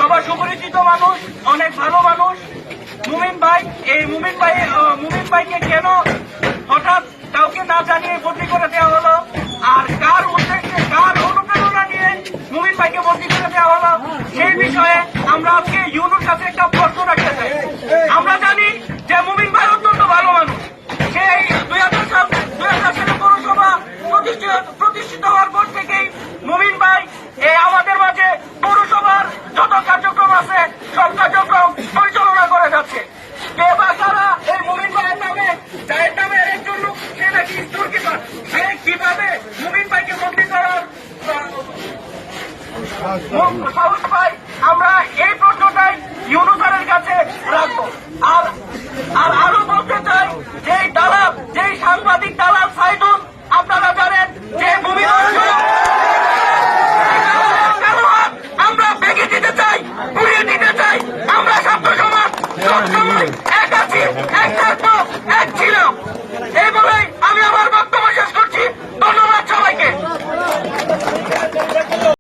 সবার সুপরিচিত মানুষ, অনেক ভালো মানুষ মুমিন ভাই। এই মুমিন ভাইকে কেন হঠাৎ কাউকে না জানিয়ে বদলি করে দেওয়া হলো, আর কার উদ্দেশ্যে কার অনুপ্রেরণা নিয়ে মুমিন ভাইকে বদলি করে দেওয়া হলো, সেই বিষয়ে আমরা আজকে ইউনুর কাছে একটা প্রশ্ন রাখতে চাই। আমরা জানি যে মুমিন ভাই অত্যন্ত ভালো মানুষ। সেই 2000 সালে পৌরসভা প্রতিষ্ঠিত হওয়ার পর থেকেই মুমিন ভাই আমাদের মাঝে পৌরসভার যত কার্যক্রম আছে সব কার্যক্রম পরিচালনা করে যাচ্ছে। কে বা কারা এই মুমিন ভাইয়ের নামে, যার নামে একজন লোক সে নাকি স্টোর কিপার, সে কিভাবে মুমিন ভাইকে বদলি করার সাহস পায়, আমরা এই প্রশ্নটাই ইউনূস স্যারের কাছে রাখবো। আর আরো বলতে চাই, যেই সাংবাদিক দালাল